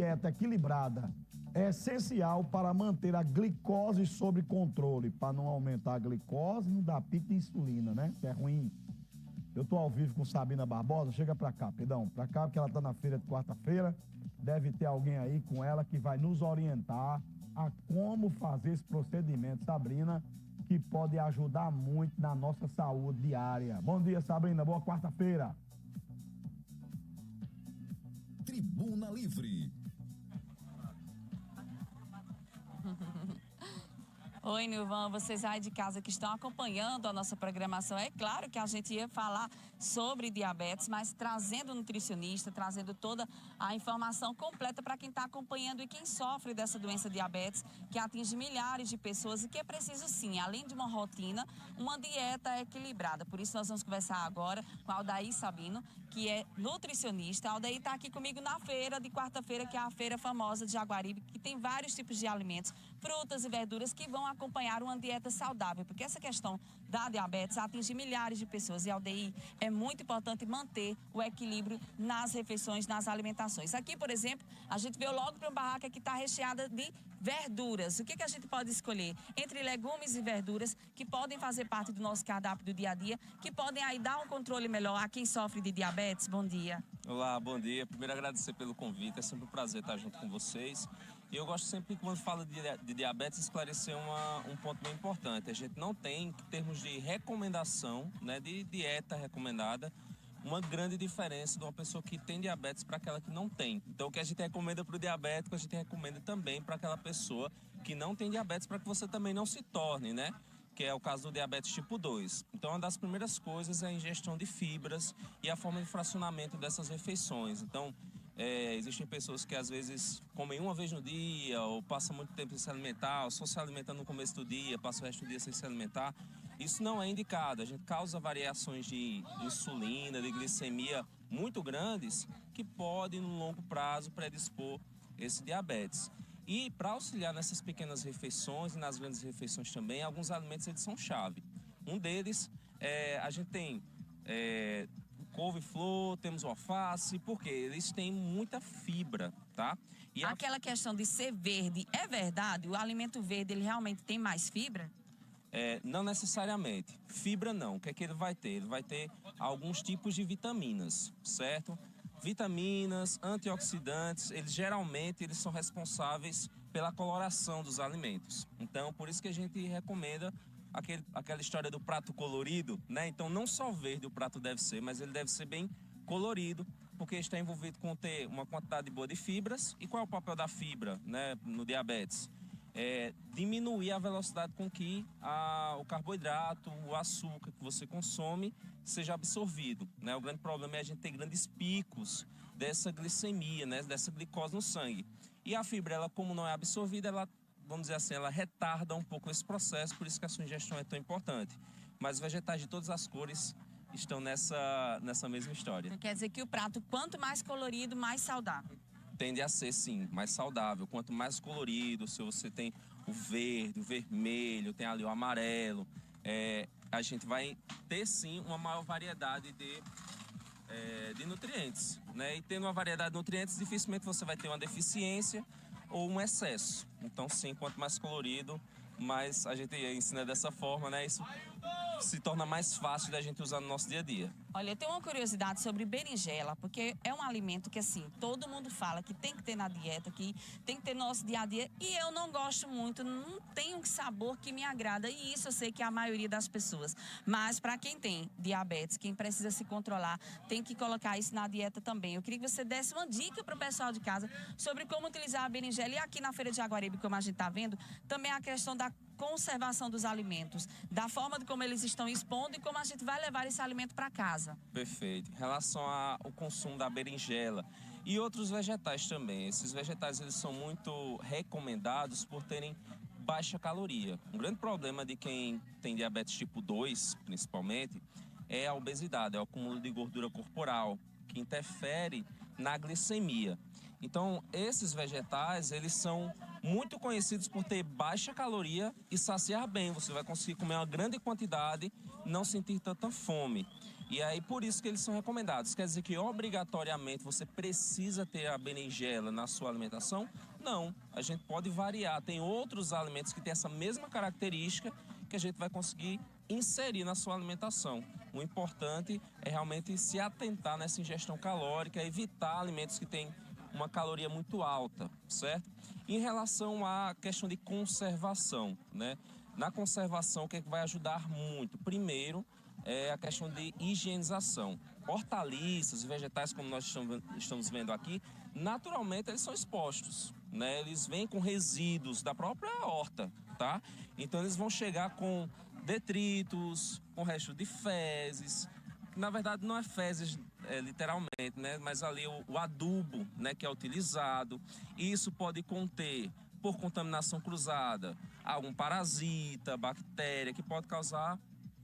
dieta equilibrada é essencial para manter a glicose sob controle, para não aumentar a glicose e não dar pico de insulina, né? Que é ruim. Eu tô ao vivo com Sabina Barbosa, chega pra cá, perdão, pra cá, porque ela tá na feira de quarta-feira. Deve ter alguém aí com ela que vai nos orientar a como fazer esse procedimento, Sabrina, que pode ajudar muito na nossa saúde diária. Bom dia, Sabrina, boa quarta-feira. Tribuna Livre. Oi, Nilvan, vocês aí de casa que estão acompanhando a nossa programação. É claro que a gente ia falar sobre diabetes, mas trazendo nutricionista, trazendo toda a informação completa para quem está acompanhando e quem sofre dessa doença diabetes, que atinge milhares de pessoas e que é preciso sim, além de uma rotina, uma dieta equilibrada. Por isso nós vamos conversar agora com a Aldair Sabino, que é nutricionista. A Aldair está aqui comigo na feira de quarta-feira, que é a feira famosa de Jaguaribe, que tem vários tipos de alimentos, frutas e verduras que vão acompanhar uma dieta saudável, porque essa questão da diabetes atinge milhares de pessoas e, Aldair, é muito importante manter o equilíbrio nas refeições, nas alimentações. Aqui, por exemplo, a gente veio logo para uma barraca que está recheada de verduras. O que a gente pode escolher? Entre legumes e verduras que podem fazer parte do nosso cardápio do dia a dia, que podem aí dar um controle melhor a quem sofre de diabetes. Bom dia. Olá, bom dia. Primeiro agradecer pelo convite, é sempre um prazer estar junto com vocês. E eu gosto sempre, quando falo de diabetes, esclarecer um ponto bem importante. A gente não tem, em termos de recomendação, né, de dieta recomendada, uma grande diferença de uma pessoa que tem diabetes para aquela que não tem. Então, o que a gente recomenda para o diabético, a gente recomenda também para aquela pessoa que não tem diabetes, para que você também não se torne, né? Que é o caso do diabetes tipo 2. Então, uma das primeiras coisas é a ingestão de fibras e a forma de fracionamento dessas refeições. Então, existem pessoas que às vezes comem uma vez no dia ou passam muito tempo sem se alimentar, ou só se alimentam no começo do dia, passam o resto do dia sem se alimentar. Isso não é indicado. A gente causa variações de insulina, de glicemia muito grandes que podem, no longo prazo, predispor esse diabetes. E para auxiliar nessas pequenas refeições e nas grandes refeições também, alguns alimentos eles são chave. Um deles, a gente tem couve-flor, temos o alface, porque eles têm muita fibra, tá? E aquela questão de ser verde, é verdade? O alimento verde, ele realmente tem mais fibra? Não necessariamente. Fibra não. O que é que ele vai ter? Ele vai ter alguns tipos de vitaminas, certo? Vitaminas, antioxidantes, eles geralmente são responsáveis pela coloração dos alimentos. Então, por isso que a gente recomenda aquela história do prato colorido, né? Então, não só verde o prato deve ser, mas ele deve ser bem colorido, porque está envolvido com ter uma quantidade boa de fibras. E qual é o papel da fibra, né, no diabetes? Diminuir a velocidade com que o carboidrato, o açúcar que você consome seja absorvido, né? O grande problema é a gente ter grandes picos dessa glicemia, né? Dessa glicose no sangue. E a fibra, ela, como não é absorvida, ela, vamos dizer assim, ela retarda um pouco esse processo, por isso que a sua ingestão é tão importante. Mas vegetais de todas as cores estão nessa mesma história. Quer dizer que o prato, quanto mais colorido, mais saudável. Tende a ser, sim, mais saudável. Quanto mais colorido, se você tem o verde, o vermelho, tem ali o amarelo, a gente vai ter, sim, uma maior variedade de nutrientes, né? E tendo uma variedade de nutrientes, dificilmente você vai ter uma deficiência ou um excesso. Então, sim, quanto mais colorido, mais a gente ensina dessa forma, né? Isso se torna mais fácil da gente usar no nosso dia a dia. Olha, eu tenho uma curiosidade sobre berinjela, porque é um alimento que, assim, todo mundo fala que tem que ter na dieta, que tem que ter no nosso dia a dia, e eu não gosto muito, não tem um sabor que me agrada, e isso eu sei que é a maioria das pessoas. Mas para quem tem diabetes, quem precisa se controlar, tem que colocar isso na dieta também. Eu queria que você desse uma dica para o pessoal de casa sobre como utilizar a berinjela. E aqui na Feira de Jaguaribe, como a gente está vendo, também a questão da conservação dos alimentos, da forma de como eles estão expondo e como a gente vai levar esse alimento para casa. Perfeito. Em relação ao consumo da berinjela e outros vegetais também, esses vegetais eles são muito recomendados por terem baixa caloria. Um grande problema de quem tem diabetes tipo 2, principalmente, é a obesidade, é o acúmulo de gordura corporal, que interfere na glicemia. Então, esses vegetais, eles são muito conhecidos por ter baixa caloria e saciar bem. Você vai conseguir comer uma grande quantidade, não sentir tanta fome. E aí, por isso que eles são recomendados. Quer dizer que, obrigatoriamente, você precisa ter a berinjela na sua alimentação? Não. A gente pode variar. Tem outros alimentos que têm essa mesma característica que a gente vai conseguir inserir na sua alimentação. O importante é realmente se atentar nessa ingestão calórica, evitar alimentos que têm uma caloria muito alta, certo? Em relação à questão de conservação, né? Na conservação, o que é que vai ajudar muito? Primeiro, é a questão de higienização. Hortaliças e vegetais, como nós estamos vendo aqui, naturalmente eles são expostos, né? Eles vêm com resíduos da própria horta, tá? Então eles vão chegar com detritos, com resto de fezes. Na verdade não é fezes literalmente, né? Mas ali o adubo, né, que é utilizado. Isso pode conter, por contaminação cruzada, algum parasita, bactéria, que pode causar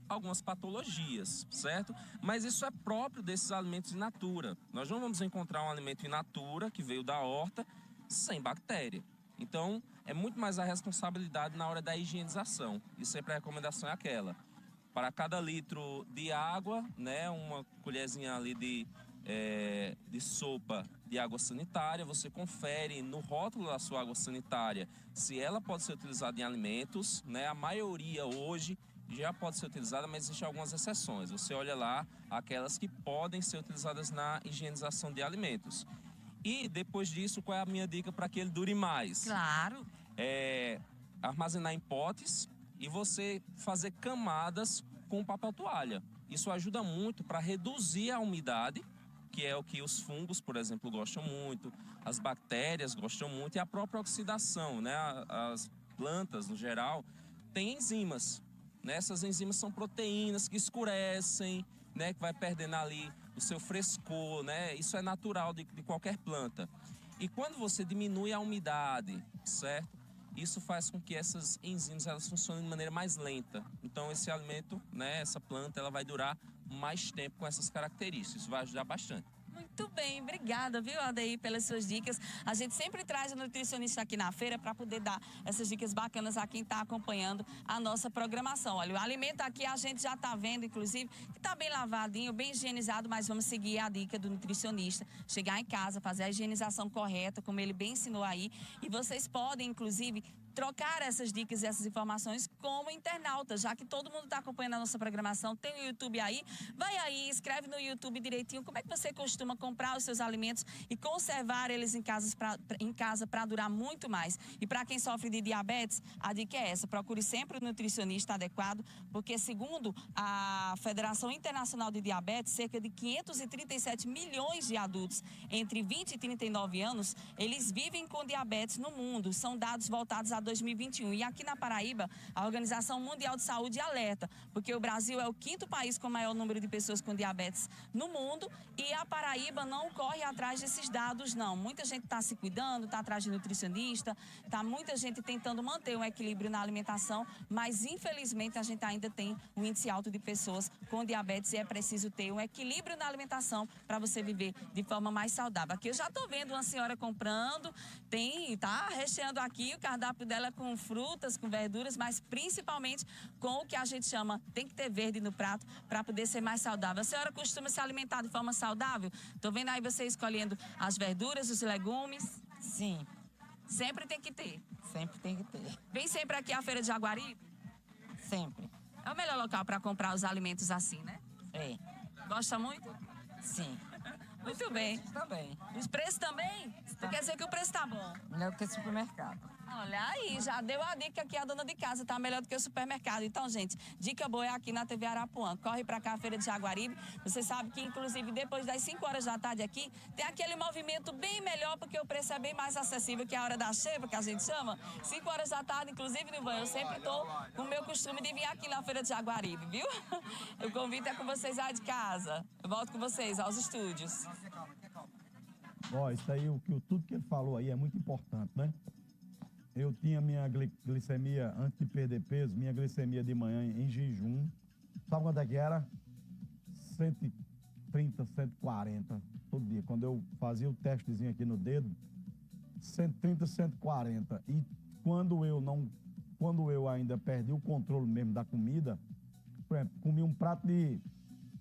algumas patologias, certo? Mas isso é próprio desses alimentos in natura. Nós não vamos encontrar um alimento in natura que veio da horta sem bactéria. Então, é muito mais a responsabilidade na hora da higienização. E sempre a recomendação é aquela: para cada litro de água, né, uma colherzinha ali de sopa de água sanitária, você confere no rótulo da sua água sanitária se ela pode ser utilizada em alimentos, né? A maioria hoje já pode ser utilizada, mas existem algumas exceções. Você olha lá aquelas que podem ser utilizadas na higienização de alimentos. E depois disso, qual é a minha dica para que ele dure mais? Claro. É armazenar em potes e você fazer camadas com papel toalha. Isso ajuda muito para reduzir a umidade, que é o que os fungos, por exemplo, gostam muito, as bactérias gostam muito, e a própria oxidação, né? As plantas, no geral, têm enzimas. Essas enzimas são proteínas que escurecem, né, que vai perdendo ali o seu frescor, né? Isso é natural de qualquer planta. E quando você diminui a umidade, certo? Isso faz com que essas enzimas elas funcionem de maneira mais lenta. Então esse alimento, né, essa planta, ela vai durar mais tempo com essas características. Isso vai ajudar bastante. Muito bem, obrigada, viu, Aldeir, pelas suas dicas. A gente sempre traz o nutricionista aqui na feira para poder dar essas dicas bacanas a quem está acompanhando a nossa programação. Olha, o alimento aqui a gente já está vendo, inclusive, que está bem lavadinho, bem higienizado, mas vamos seguir a dica do nutricionista. Chegar em casa, fazer a higienização correta, como ele bem ensinou aí. E vocês podem, inclusive, trocar essas dicas e essas informações como internauta, já que todo mundo está acompanhando a nossa programação, tem o YouTube aí, vai aí, escreve no YouTube direitinho como é que você costuma comprar os seus alimentos e conservar eles em casa para durar muito mais. E para quem sofre de diabetes, a dica é essa: procure sempre o nutricionista adequado, porque segundo a Federação Internacional de Diabetes, cerca de 537 milhões de adultos entre 20 e 39 anos, eles vivem com diabetes no mundo. São dados voltados a 2021. E aqui na Paraíba, a Organização Mundial de Saúde alerta, porque o Brasil é o 5º país com maior número de pessoas com diabetes no mundo, e a Paraíba não corre atrás desses dados, não. Muita gente está se cuidando, está atrás de nutricionista, está muita gente tentando manter um equilíbrio na alimentação, mas infelizmente a gente ainda tem um índice alto de pessoas com diabetes e é preciso ter um equilíbrio na alimentação para você viver de forma mais saudável. Aqui eu já estou vendo uma senhora comprando, tá recheando aqui o cardápio dela com frutas, com verduras, mas principalmente com o que a gente chama, tem que ter verde no prato para poder ser mais saudável. A senhora costuma se alimentar de forma saudável? Tô vendo aí você escolhendo as verduras, os legumes. Sim, Sempre tem que ter. sempre tem que ter. Vem sempre aqui à Feira de Jaguaribe? Sempre. É o melhor local para comprar os alimentos assim, né? É, Gosta muito? sim. Muito bem. Também. Os preços também? Então quer dizer que o preço tá bom. Melhor que supermercado. Olha aí, já deu a dica que a dona de casa tá melhor do que o supermercado. Então, gente, dica boa é aqui na TV Arapuã. Corre pra cá, a Feira de Jaguaribe. Você sabe que, inclusive, depois das 5 horas da tarde aqui, tem aquele movimento bem melhor, porque o preço é bem mais acessível, que é a hora da cheva, que a gente chama. 5 horas da tarde, inclusive, Nilvan, eu sempre tô com o meu costume de vir aqui na Feira de Jaguaribe, viu? O convite é com vocês aí de casa. Eu volto com vocês aos estúdios. Ó, isso aí, tudo que ele falou aí é muito importante, né? Eu tinha minha glicemia, antes de perder peso, minha glicemia de manhã em jejum. Sabe quanto é que era? 130, 140 todo dia. Quando eu fazia o testezinho aqui no dedo, 130, 140. E quando eu ainda perdi o controle mesmo da comida, por exemplo, comi um prato de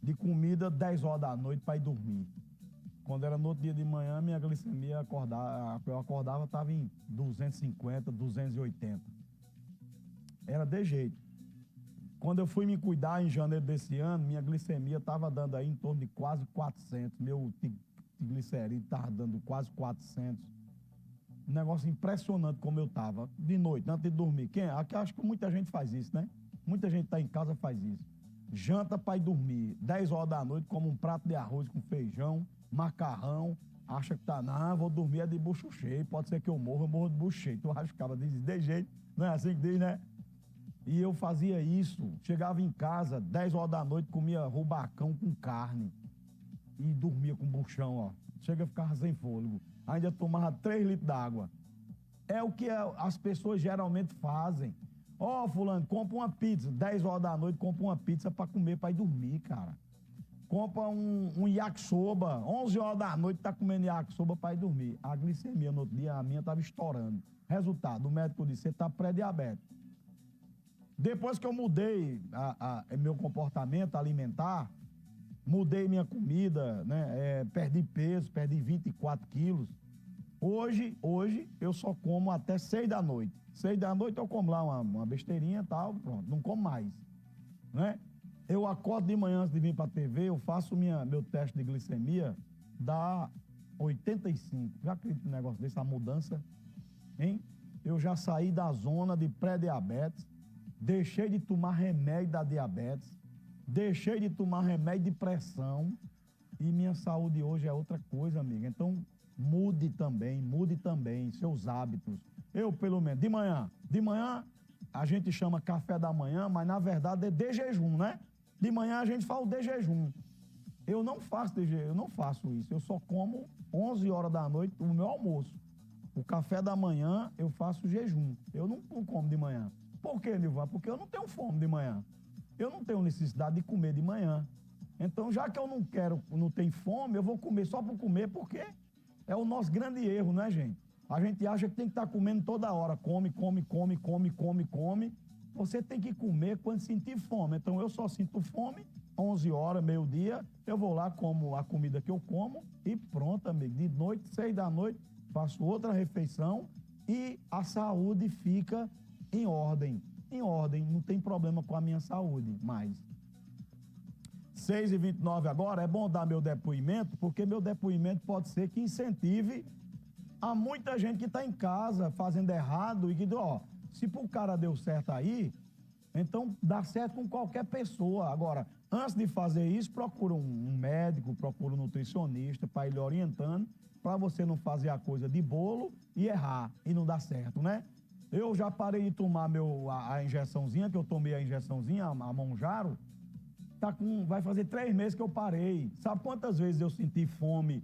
de comida 10 horas da noite para ir dormir. Quando era no outro dia de manhã, minha glicemia eu acordava, estava em 250, 280. Era de jeito. Quando eu fui me cuidar em janeiro desse ano, minha glicemia estava dando aí em torno de quase 400. Meu triglicerídeo estava dando quase 400. Um negócio impressionante como eu estava. De noite, antes de dormir. Aqui acho que muita gente faz isso, né? Muita gente está em casa faz isso. Janta para ir dormir. 10 horas da noite, come um prato de arroz com feijão, macarrão. Acha que tá, não, vou dormir é de bucho cheio. Pode ser que eu morro de bucho cheio. Tu acha que acaba de jeito. Não é assim que diz, né? E eu fazia isso. Chegava em casa, 10 horas da noite, comia rubacão com carne. E dormia com buchão, ó. Chega a ficar sem fôlego. Ainda tomava 3 litros d'água. É o que as pessoas geralmente fazem. Ó, fulano, compra uma pizza. 10 horas da noite, compra uma pizza pra comer, pra ir dormir, cara. Compra um yakisoba. 11 horas da noite, tá comendo yakisoba pra ir dormir. A glicemia no outro dia, a minha tava estourando. Resultado, o médico disse, você tá pré-diabético. Depois que eu mudei meu comportamento alimentar, mudei minha comida, né? Perdi peso, perdi 24 quilos. Hoje eu só como até 6 da noite. 6 da noite eu como lá uma besteirinha e tal, pronto, não como mais, né? Eu acordo de manhã antes de vir para a TV, eu faço meu teste de glicemia, dá 85. Já acredito no negócio desse, a mudança, hein? Eu já saí da zona de pré-diabetes, deixei de tomar remédio da diabetes, deixei de tomar remédio de pressão e minha saúde hoje é outra coisa, amiga. Então, mude também seus hábitos. Eu, pelo menos, de manhã a gente chama café da manhã, mas na verdade é de jejum, né? De manhã a gente fala de jejum. Eu não faço isso. Eu só como 11 horas da noite o meu almoço. O café da manhã eu faço jejum. Eu não como de manhã. Por quê, Nilvan? Porque eu não tenho fome de manhã. Eu não tenho necessidade de comer de manhã. Então, já que eu não tenho fome, eu vou comer só por comer, porque é o nosso grande erro, né, gente? A gente acha que tem que estar comendo toda hora. Come. Você tem que comer quando sentir fome. Então, eu só sinto fome, 11 horas, meio-dia, eu vou lá, como a comida que eu como e pronto, amigo. De noite, 6 da noite, faço outra refeição e a saúde fica em ordem, não tem problema com a minha saúde mais. 6h29 agora, é bom dar meu depoimento, porque meu depoimento pode ser que incentive a muita gente que está em casa fazendo errado e que, ó, se pro cara deu certo aí, então dá certo com qualquer pessoa. Agora, antes de fazer isso, procura um médico, procura um nutricionista para ir lhe orientando, para você não fazer a coisa de bolo e errar e não dar certo, né? Eu já parei de tomar a injeçãozinha, que eu tomei a injeçãozinha, a Monjaro, vai fazer 3 meses que eu parei. Sabe quantas vezes eu senti fome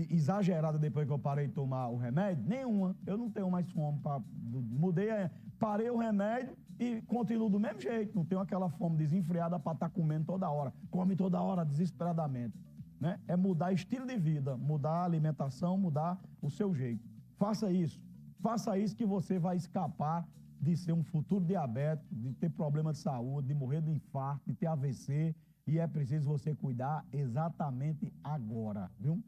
exagerada depois que eu parei de tomar o remédio? Nenhuma. Eu não tenho mais fome. Parei o remédio e continuo do mesmo jeito. Não tenho aquela fome desenfreada para estar comendo toda hora. Come toda hora, desesperadamente. Né? É mudar estilo de vida, mudar a alimentação, mudar o seu jeito. Faça isso. Faça isso que você vai escapar de ser um futuro diabético, de ter problema de saúde, de morrer de infarto, de ter AVC. E é preciso você cuidar exatamente agora, viu?